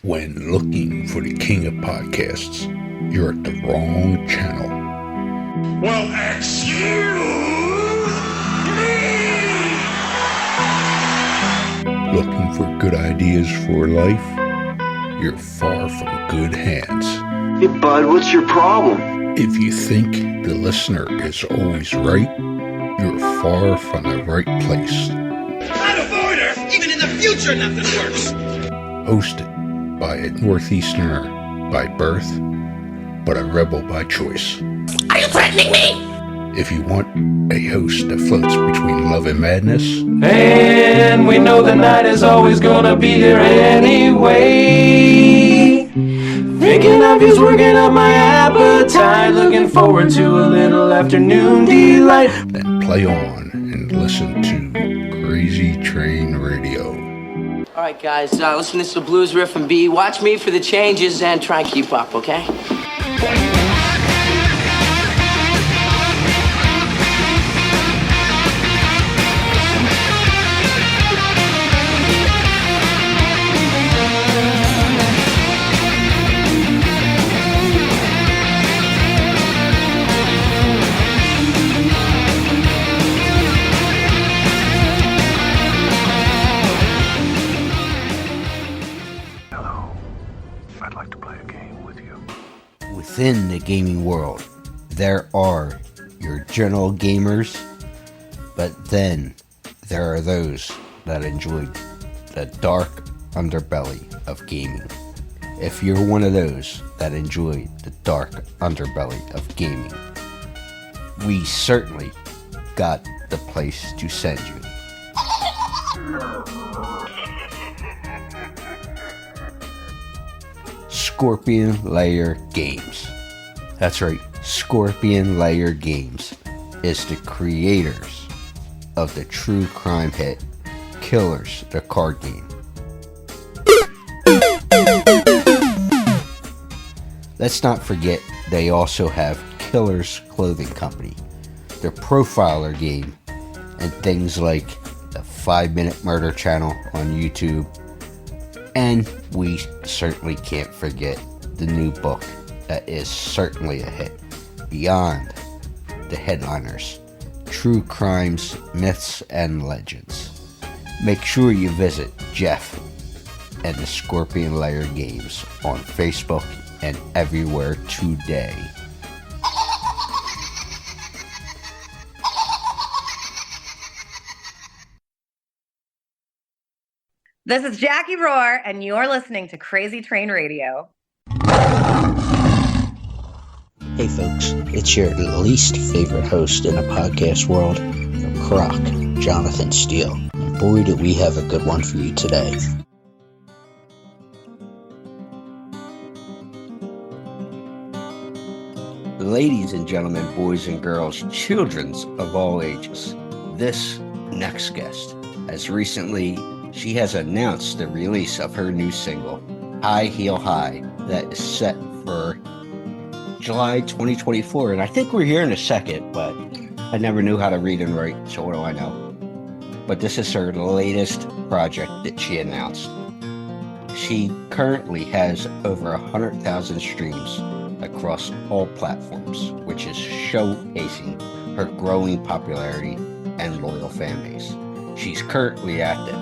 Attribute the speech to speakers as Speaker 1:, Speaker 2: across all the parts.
Speaker 1: When looking for the king of podcasts, you're at the wrong channel.
Speaker 2: Well, excuse me!
Speaker 1: Looking for good ideas for life? You're far from good hands.
Speaker 3: Hey, bud, what's your problem?
Speaker 1: If you think the listener is always right, you're far from the right place.
Speaker 2: Out of order! Even in the future, nothing works!
Speaker 1: Hosted by a Northeasterner by birth, but a rebel by choice.
Speaker 2: Are you threatening me?
Speaker 1: If you want a host that floats between love and madness,
Speaker 4: and we know the night is always gonna be here anyway. Thinking of you's working up my appetite. Looking forward to a little afternoon delight.
Speaker 1: then play on and listen to Crazy Train Radio.
Speaker 5: All right, guys, listen to this blues riff and B. Watch me for the changes and try and keep up, okay?
Speaker 6: Within the gaming world, there are your general gamers, but then there are those that enjoy the dark underbelly of gaming. If you're one of those that enjoy the dark underbelly of gaming, we certainly got the place to send you. Scorpion Lair Games. That's right, Scorpion Lair Games is the creators of the true crime hit Killers, the card game. Let's not forget they also have Killers Clothing Company, the profiler game, and things like the 5-Minute Murder channel on YouTube. And we certainly can't forget the new book that is certainly a hit, Beyond the Headliners, True Crimes, Myths, and Legends. Make sure you visit Jeff and the Scorpion Lair Games on Facebook and everywhere today.
Speaker 7: This is Jacquie Roar, and you're listening to Crazy Train Radio.
Speaker 8: Hey folks, it's your least favorite host in the podcast world, Croc, Jonathan Steele. And boy, do we have a good one for you today.
Speaker 6: Ladies and gentlemen, boys and girls, children of all ages, this next guest has recently, she has announced the release of her new single, High Heel High, that is set for July 2024. And I think we're here in a second, but I never knew how to read and write, so what do I know? But this is her latest project that she announced. She currently has over 100,000 streams across all platforms, which is showcasing her growing popularity and loyal fan base. She's currently active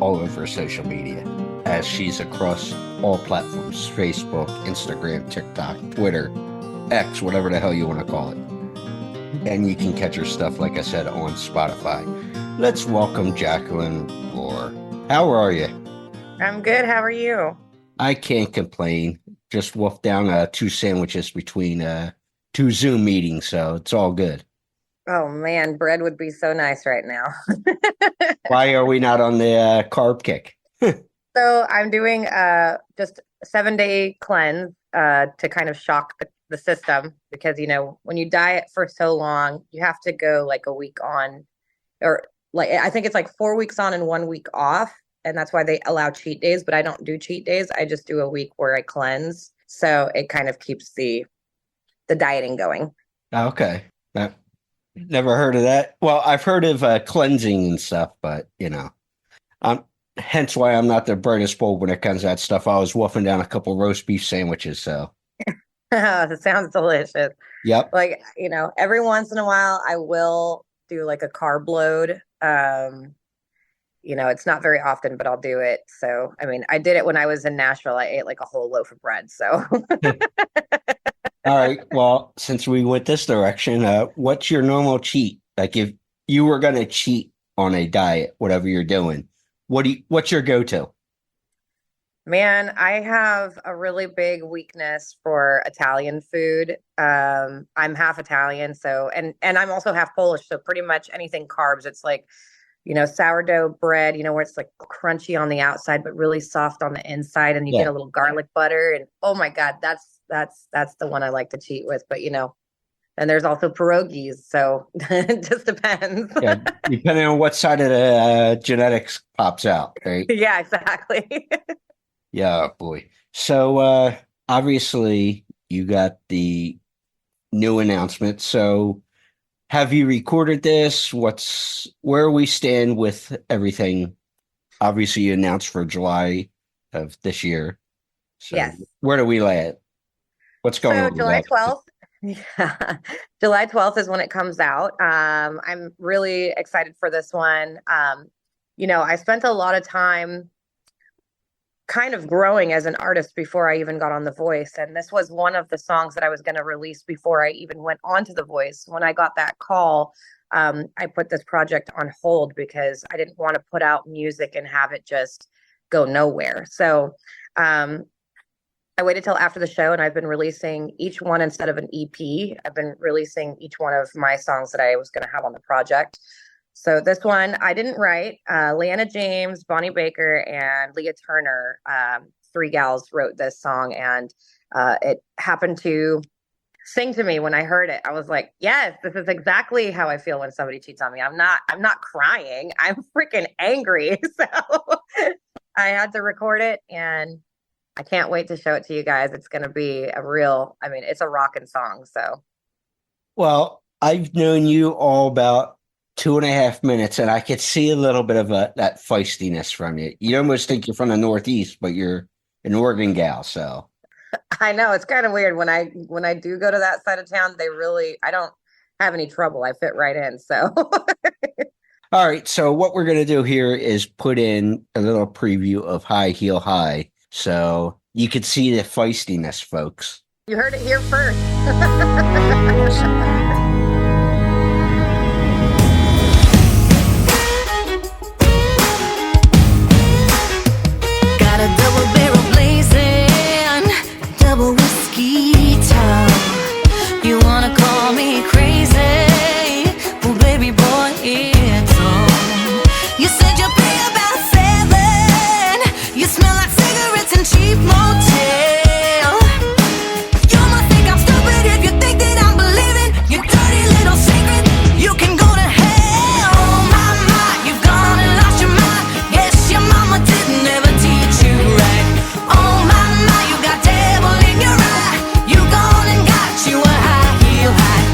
Speaker 6: all over social media, as she's across all platforms: Facebook, Instagram, TikTok, Twitter, X, whatever the hell you want to call it. And you can catch her stuff, like I said, on Spotify. Let's welcome Jacquie Roar. How are you?
Speaker 7: I'm good. How are you?
Speaker 6: I can't complain. Just wolfed down 2 sandwiches between 2 Zoom meetings, so it's all good.
Speaker 7: Oh man, bread would be so nice right now.
Speaker 6: Why are we not on the carb kick?
Speaker 7: So I'm doing just a 7-day cleanse to kind of shock the system, because, you know, when you diet for so long, you have to go like a week on, or like I think it's like 4 weeks on and 1 week off. And that's why they allow cheat days, but I don't do cheat days. I just do a week where I cleanse. So it kind of keeps the dieting going.
Speaker 6: Okay. Never heard of that. Well, I've heard of cleansing and stuff, but you know, hence why I'm not the brightest bulb when it comes to that stuff. I was wolfing down a couple roast beef sandwiches, so.
Speaker 7: That sounds delicious.
Speaker 6: Yep.
Speaker 7: Like, every once in a while I will do like a carb load. It's not very often, but I'll do it. So, I mean, I did it when I was in Nashville. I ate like a whole loaf of bread. So,
Speaker 6: All right. Well, since we went this direction, what's your normal cheat? Like if you were going to cheat on a diet, whatever you're doing, what's your go-to?
Speaker 7: man, I have a really big weakness for Italian food. I'm half Italian, so and I'm also half Polish, so pretty much anything carbs. It's like, sourdough bread, where it's like crunchy on the outside but really soft on the inside, and you
Speaker 6: Yeah.
Speaker 7: get a little garlic butter, and oh my God, that's the one I like to cheat with. But and there's also pierogies, so it just depends.
Speaker 6: Yeah, depending on what side of the genetics pops out, right?
Speaker 7: Yeah, exactly.
Speaker 6: Yeah, boy. So obviously you got the new announcement. So have you recorded this? Where we stand with everything? Obviously you announced for July of this year. So
Speaker 7: Yes.
Speaker 6: where do we lay it? What's going on?
Speaker 7: So July
Speaker 6: with that?
Speaker 7: 12th. Yeah. July 12th is when it comes out. I'm really excited for this one. I spent a lot of time kind of growing as an artist before I even got on The Voice. And this was one of the songs that I was going to release before I even went onto The Voice. When I got that call, I put this project on hold because I didn't want to put out music and have it just go nowhere. So I waited till after the show, and I've been releasing each one instead of an EP. I've been releasing each one of my songs that I was going to have on the project. So this one I didn't write. Leanna James, Bonnie Baker, and Leah Turner, three gals wrote this song, and it happened to sing to me when I heard it. I was like, yes, this is exactly how I feel when somebody cheats on me. I'm not crying. I'm freaking angry. So I had to record it, and I can't wait to show it to you guys. It's going to be it's a rockin' song. So,
Speaker 6: Well, I've known you all about 2.5 minutes, and I could see a little bit of that feistiness from you. You almost think you're from the Northeast, but you're an Oregon gal. So
Speaker 7: I know it's kind of weird when I do go to that side of town. I don't have any trouble. I fit right in. So,
Speaker 6: all right. So what we're going to do here is put in a little preview of High Heel High, so you could see the feistiness, folks.
Speaker 7: You heard it here first.
Speaker 9: Got a double barrel blazing, double whiskey top. You wanna call me crazy? Well, baby boy, it's on. You said you'll pay about 7. You smell like cigarettes and cheap motel. You must think I'm stupid if you think that I'm believing your dirty little secret. You can go to hell. Oh my, you've gone and lost your mind. Guess your mama didn't ever teach you right. Oh my, you got devil in your eye. You gone and got you a high heel high.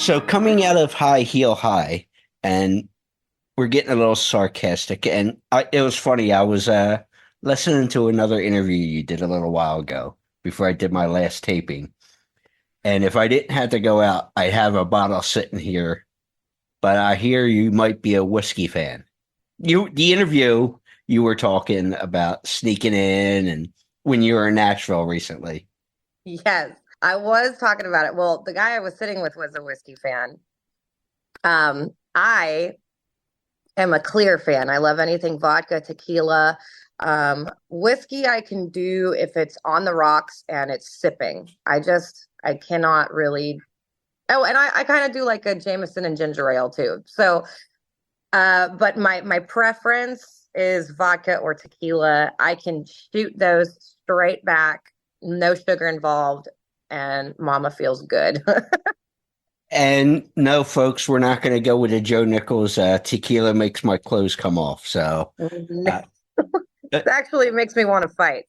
Speaker 6: So coming out of High Heel High, and we're getting a little sarcastic, and it was funny. I was listening to another interview you did a little while ago before I did my last taping. And if I didn't have to go out, I'd have a bottle sitting here. But I hear you might be a whiskey fan. The interview, you were talking about sneaking in and when you were in Nashville recently.
Speaker 7: Yes, I was talking about it. Well, the guy I was sitting with was a whiskey fan. I am a clear fan. I love anything vodka, tequila. Whiskey I can do if it's on the rocks and it's sipping. I cannot really. Oh, and I kind of do like a Jameson and ginger ale too. So, but my preference is vodka or tequila. I can shoot those straight back, no sugar involved, and mama feels good.
Speaker 6: And no, folks, we're not going to go with a Joe Nichols tequila makes my clothes come off. So
Speaker 7: It actually makes me want to fight.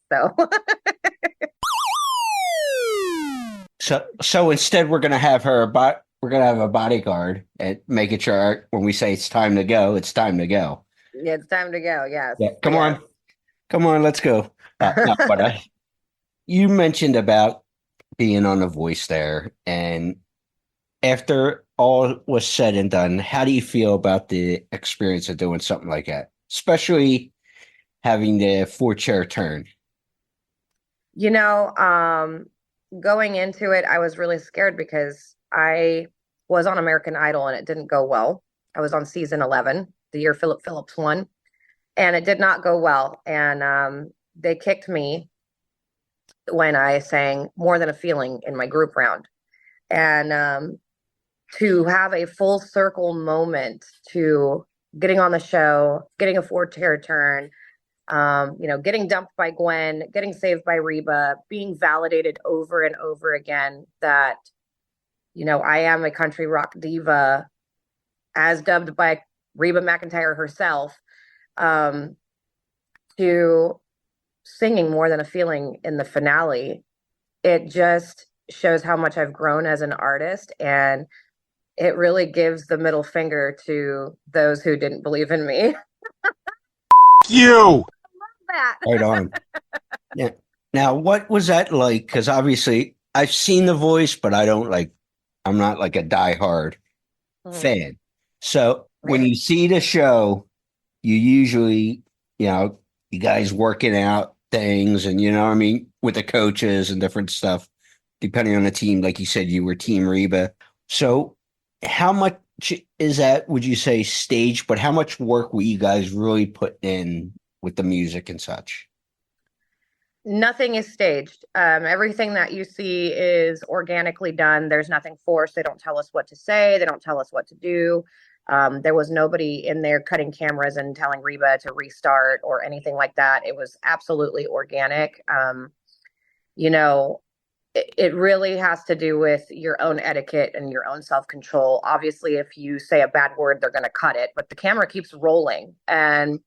Speaker 6: So instead, we're going to have we're going to have a bodyguard and making sure when we say it's time to go, it's time to go.
Speaker 7: Yeah, it's time to go. Yes.
Speaker 6: Yeah, come on, let's go. No, but you mentioned about being on The Voice there, and after all was said and done, how do you feel about the experience of doing something like that, especially having the 4-chair turn?
Speaker 7: Going into it, I was really scared because I was on American Idol and it didn't go well. I was on season 11, the year Philip Phillips won, and it did not go well. And they kicked me when I sang More Than a Feeling in my group round. And to have a full circle moment to getting on the show, getting a 4-chair turn, getting dumped by Gwen, getting saved by Reba, being validated over and over again that, I am a country rock diva as dubbed by Reba McEntire herself, to singing More Than a Feeling in the finale. It just shows how much I've grown as an artist, and it really gives the middle finger to those who didn't believe in me.
Speaker 1: You!
Speaker 7: That.
Speaker 6: Right on. Yeah. Now, what was that like? Because obviously I've seen The Voice, but I'm not like a diehard fan. So when you see the show, you usually, you guys working out things and, what I mean, with the coaches and different stuff, depending on the team. Like you said, you were Team Reba. So how much is that, would you say, staged, but how much work were you guys really putting in with the music and such?
Speaker 7: Nothing is staged. Everything that you see is organically done. There's nothing forced. They don't tell us what to say. They don't tell us what to do. There was nobody in there cutting cameras and telling Reba to restart or anything like that. It was absolutely organic. It really has to do with your own etiquette and your own self-control. Obviously, if you say a bad word, they're going to cut it, but the camera keeps rolling. And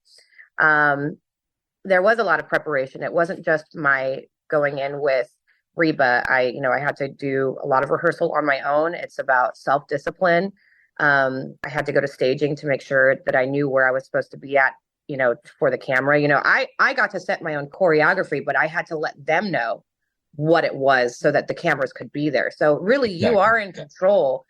Speaker 7: there was a lot of preparation. It wasn't just my going in with Reba. I had to do a lot of rehearsal on my own. It's about self-discipline. I had to go to staging to make sure that I knew where I was supposed to be at, for the camera. I got to set my own choreography, but I had to let them know what it was so that the cameras could be there. So really, you are in control,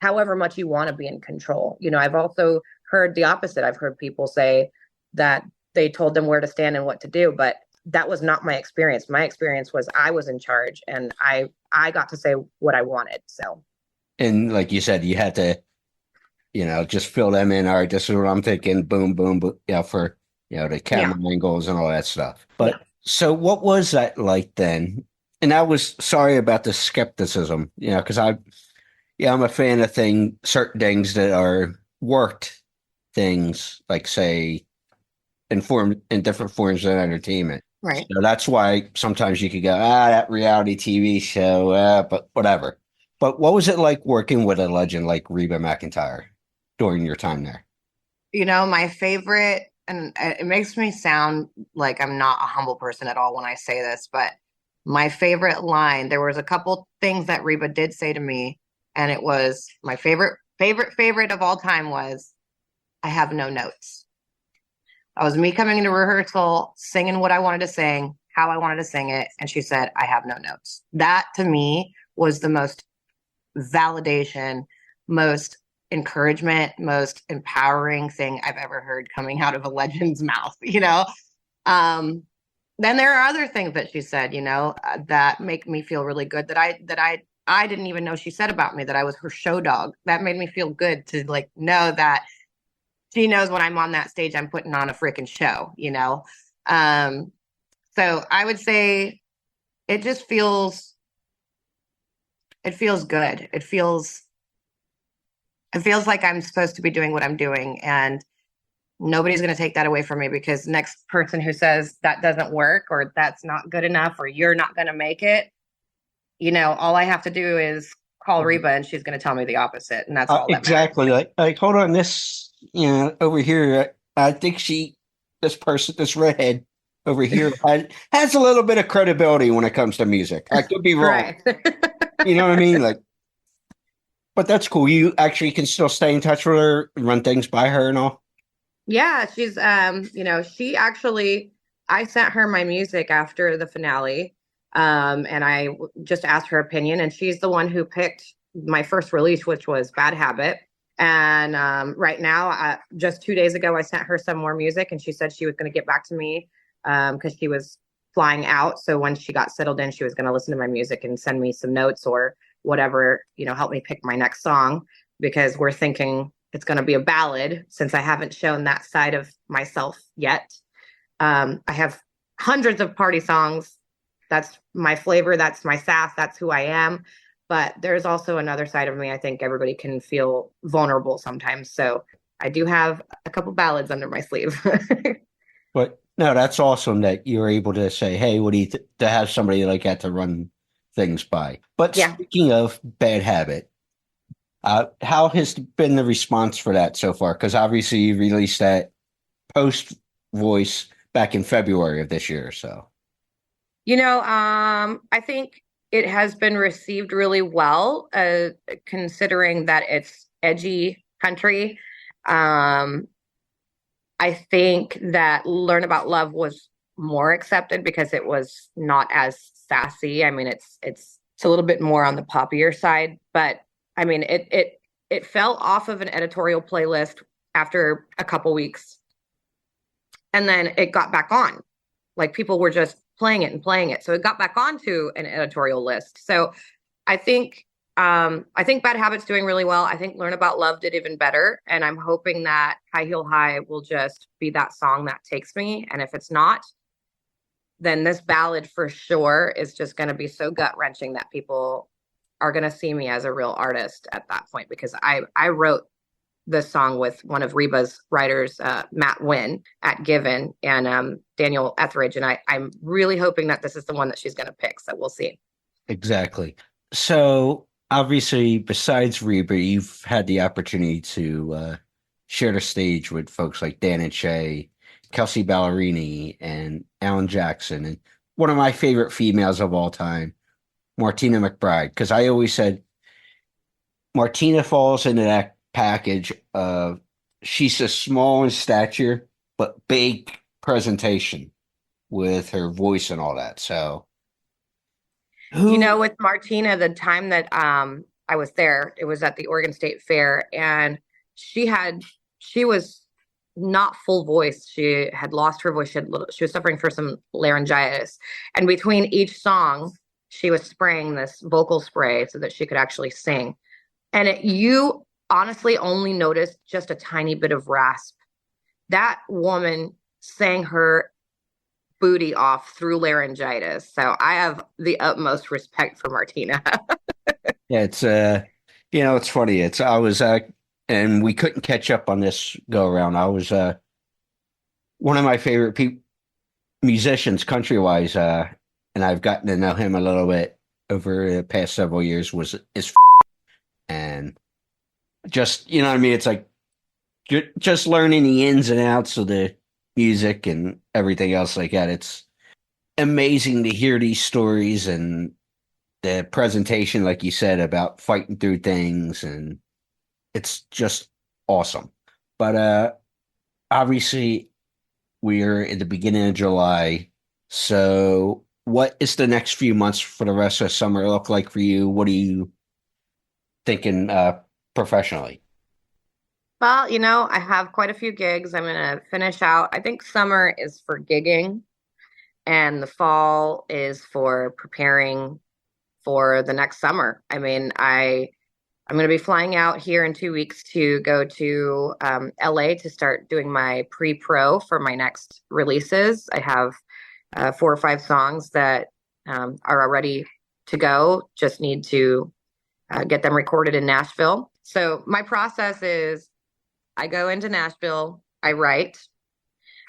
Speaker 7: however much you want to be in control. I've also heard the opposite. I've heard people say that they told them where to stand and what to do, but that was not my experience. My experience was I was in charge and I got to say what I wanted. So,
Speaker 6: and like you said, you had to, just fill them in. All right, this is what I'm thinking. Boom, boom, boom. For the camera angles and all that stuff. But so, what was that like then? And I was sorry about the skepticism, because I'm a fan of certain things that are worked things, like say in different forms of entertainment.
Speaker 7: Right.
Speaker 6: So that's why sometimes you could go, that reality TV show, but whatever. But what was it like working with a legend like Reba McEntire during your time there?
Speaker 7: My favorite, and it makes me sound like I'm not a humble person at all when I say this, but my favorite line, there was a couple things that Reba did say to me and it was my favorite of all time was I have no notes. That was me coming into rehearsal, singing what I wanted to sing, how I wanted to sing it, and she said, I have no notes. That to me was the most validation, most encouragement, most empowering thing I've ever heard coming out of a legend's mouth, you know? Then there are other things that she said, you know, that make me feel really good that I didn't even know she said about me, that I was her show dog. That made me feel good to like know that she knows when I'm on that stage, I'm putting on a freaking show, you know? So I would say it just feels good. It feels like I'm supposed to be doing what I'm doing, and nobody's going to take that away from me, because next person who says that doesn't work or that's not good enough or you're not going to make it, you know, all I have to do is call Reba and she's going to tell me the opposite. And that's all that
Speaker 6: exactly.
Speaker 7: matters.
Speaker 6: Like, hold on, this, you know, over here, I think this redhead over here has a little bit of credibility when it comes to music. I could be wrong.
Speaker 7: Right.
Speaker 6: You know what I mean? Like, but that's cool. You actually can still stay in touch with her, run things by her and all.
Speaker 7: Yeah, she's you know, I sent her my music after the finale. And I just asked her opinion, and she's the one who picked my first release, which was Bad Habit. And right now, just 2 days ago, I sent her some more music, and she said she was going to get back to me because she was flying out. So when she got settled in, she was going to listen to my music and send me some notes or whatever, you know, help me pick my next song, because we're thinking it's going to be a ballad, since I haven't shown that side of myself yet. I have hundreds of party songs. That's my flavor. That's my sass. That's who I am. But there's also another side of me. I think everybody can feel vulnerable sometimes. So I do have a couple ballads under my sleeve.
Speaker 6: But no, that's awesome that you're able to say, hey, what do you to have somebody like that to run things by. But
Speaker 7: Yeah.
Speaker 6: Speaking of Bad Habit, how has been the response for that so far? Because obviously you released that post voice back in February of this year or so.
Speaker 7: You know, I think it has been received really well, considering that it's edgy country. I think that Learn About Love was more accepted because it was not as sassy. I mean, it's a little bit more on the poppier side, but I mean, it fell off of an editorial playlist after a couple weeks, and then it got back on. Like, people were just playing it, so it got back onto an editorial list. So I think Bad Habit's doing really well. I think Learn About Love did even better, and I'm hoping that High Heel High will just be that song that takes me. And if it's not, then this ballad for sure is just going to be so gut wrenching that people are going to see me as a real artist at that point, because I wrote this song with one of Reba's writers, Matt Wynn at Given, and Daniel Etheridge. And I'm really hoping that this is the one that she's going to pick. So we'll see.
Speaker 6: Exactly. So obviously, besides Reba, you've had the opportunity to share the stage with folks like Dan and Shay, Kelsey Ballerini, and Alan Jackson, and one of my favorite females of all time, Martina McBride. Because I always said Martina falls into that package of she's a small in stature but big presentation with her voice and all that. So
Speaker 7: you know, with Martina, the time that I was there, it was at the Oregon State Fair, and she was not full voice. She had lost her voice. She was suffering from some laryngitis, and between each song she was spraying this vocal spray so that she could actually sing. And you honestly only noticed just a tiny bit of rasp. That woman sang her booty off through laryngitis. So I have the utmost respect for Martina.
Speaker 6: Yeah, it's it's funny. I was and we couldn't catch up on this go around. I was one of my favorite musicians country wise, and I've gotten to know him a little bit over the past several years, is and just, you know what I mean? It's like just learning the ins and outs of the music and everything else like that. It's amazing to hear these stories and the presentation, like you said, about fighting through things, and it's just awesome. But obviously, we're in the beginning of July. So, what is the next few months for the rest of summer look like for you? What are you thinking professionally?
Speaker 7: Well, you know, I have quite a few gigs. I'm going to finish out. I think summer is for gigging, and the fall is for preparing for the next summer. I mean, I'm going to be flying out here in 2 weeks to go to LA to start doing my pre-pro for my next releases. I have 4 or 5 songs that are already to go. Just need to get them recorded in Nashville. So my process is I go into Nashville, I write.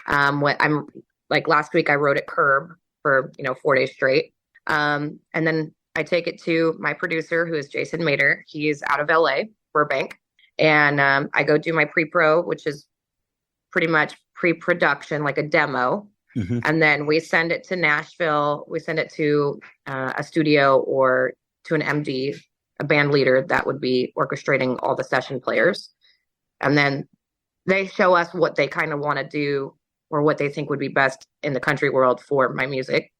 Speaker 7: What I'm like last week, I wrote at Curb for 4 days straight, and then I take it to my producer, who is Jason Mater. He's out of LA, Burbank, and I go do my pre-pro, which is pretty much pre-production, like a demo, and then we send it to Nashville. We send it to a studio or to an MD, a band leader that would be orchestrating all the session players, and then they show us what they kind of want to do or what they think would be best in the country world for my music.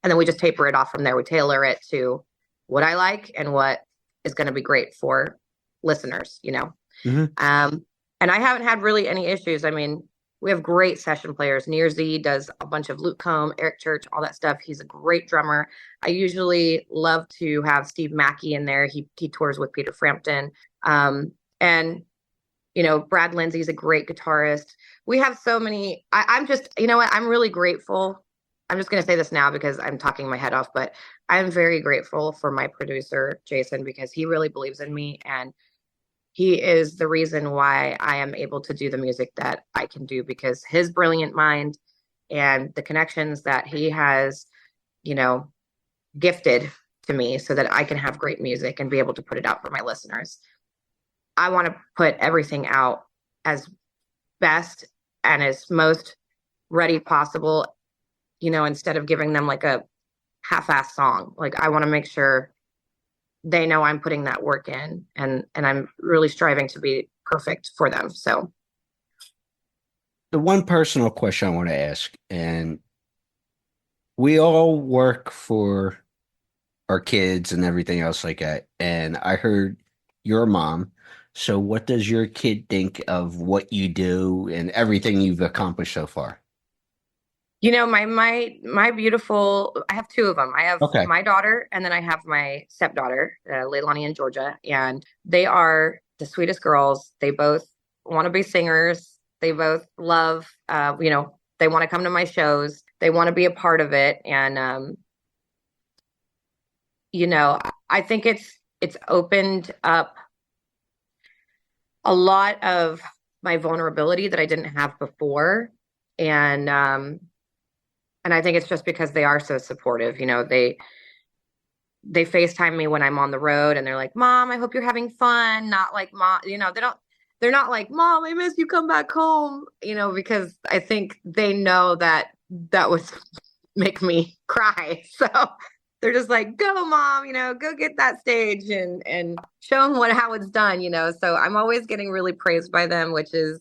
Speaker 7: And then we just taper it off from there. We tailor it to what I like and what is going to be great for listeners, you know. And I haven't had really any issues. I mean, we have great session players. Near Z does a bunch of Luke Combs, Eric Church, all that stuff. He's a great drummer. I usually love to have Steve Mackey in there. He tours with Peter Frampton. And you know, Brad Lindsay's a great guitarist. We have so many. I'm just, you know what? I'm really grateful. I'm just going to say this now because I'm talking my head off, but I'm very grateful for my producer, Jason, because he really believes in me. And he is the reason why I am able to do the music that I can do, because his brilliant mind and the connections that he has, you know, gifted to me so that I can have great music and be able to put it out for my listeners. I want to put everything out as best and as most ready possible, you know, instead of giving them like a half-ass song. Like, I want to make sure they know I'm putting that work in, and I'm really striving to be perfect for them. So
Speaker 6: The one personal question I want to ask, and we all work for our kids and everything else like that. And I heard you're a mom. So what does your kid think of what you do and everything you've accomplished so far?
Speaker 7: you know, my beautiful, I have 2 of them. I have my daughter, and then I have my stepdaughter, Leilani in Georgia, and they are the sweetest girls. They both want to be singers. They both love, you know, they want to come to my shows. They want to be a part of it. And, you know, I think it's opened up a lot of my vulnerability that I didn't have before. And I think it's just because they are so supportive. You know, they FaceTime me when I'm on the road, and they're like, "Mom, I hope you're having fun." Not like, "Mom," you know, they're not like, "Mom, I miss you, come back home," you know, because I think they know that would make me cry. So they're just like, "Go, Mom, you know, go get that stage and show them how it's done," you know. So I'm always getting really praised by them, which is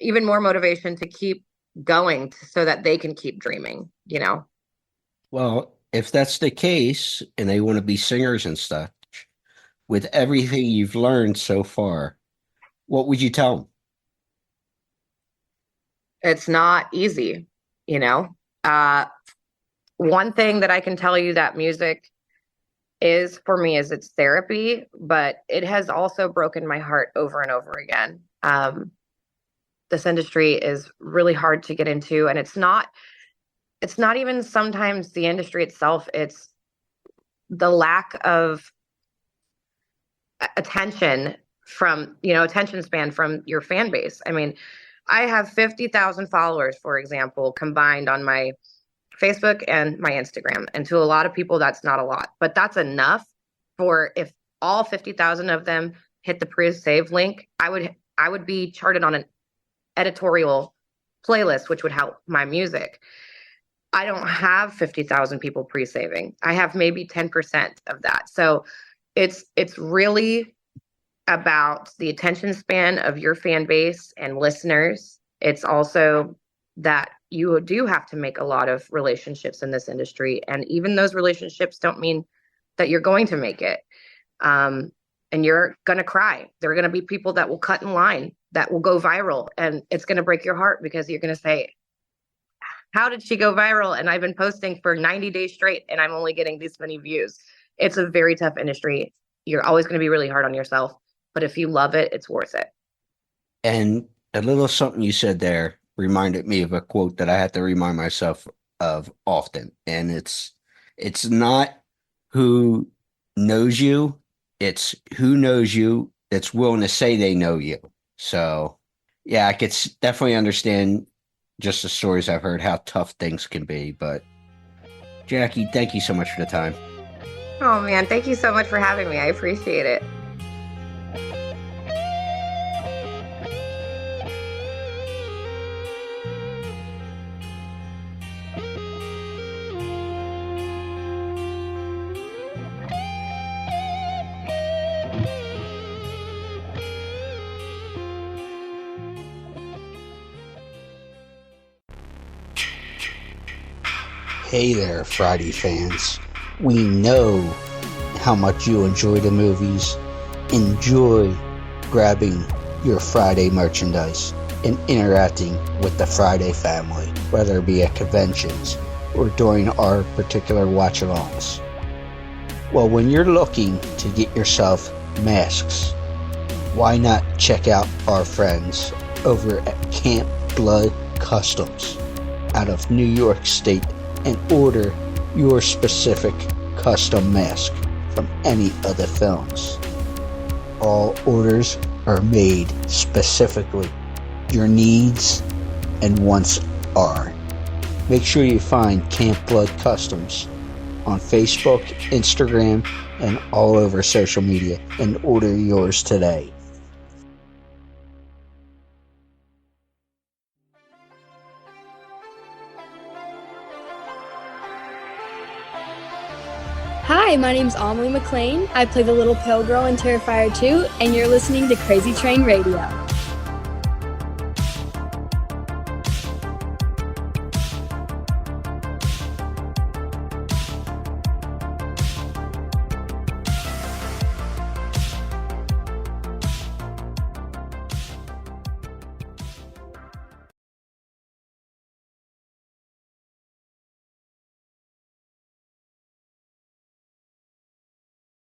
Speaker 7: even more motivation to keep going so that they can keep dreaming, you know.
Speaker 6: Well, if that's the case and they want to be singers and stuff, with everything you've learned so far, what would you tell them?
Speaker 7: It's not easy, you know. One thing that I can tell you that music is for me is it's therapy, but it has also broken my heart over and over again. This industry is really hard to get into, and it's not even sometimes the industry itself. It's the lack of attention attention span from your fan base. I mean, I have 50,000 followers, for example, combined on my Facebook and my Instagram. And to a lot of people, that's not a lot, but that's enough for, if all 50,000 of them hit the pre-save link, I would be charted on an editorial playlist, which would help my music. I don't have 50,000 people pre-saving. I have maybe 10% of that. So it's really about the attention span of your fan base and listeners. It's also that you do have to make a lot of relationships in this industry. And even those relationships don't mean that you're going to make it. And you're going to cry. There are going to be people that will cut in line, that will go viral. And it's going to break your heart because you're going to say, how did she go viral? And I've been posting for 90 days straight and I'm only getting these many views. It's a very tough industry. You're always going to be really hard on yourself. But if you love it, it's worth it.
Speaker 6: And a little something you said there reminded me of a quote that I have to remind myself of often. And it's not who knows you, it's who knows you that's willing to say they know you. So, yeah, I could definitely understand just the stories I've heard, how tough things can be. But, Jackie, thank you so much for the time.
Speaker 7: Oh, man, thank you so much for having me. I appreciate it.
Speaker 8: Hey there, Friday fans. We know how much you enjoy the movies. Enjoy grabbing your Friday merchandise and interacting with the Friday family, whether it be at conventions or during our particular watch-alongs. Well, when you're looking to get yourself masks, why not check out our friends over at Camp Blood Customs out of New York State and order your specific custom mask from any of the films. All orders are made specifically. Your needs and wants are. Make sure you find Camp Blood Customs on Facebook, Instagram, and all over social media and order yours today.
Speaker 10: Hi, my name's Amelie McLean. I play the little pale girl in Terrifier 2, and you're listening to Crazy Train Radio.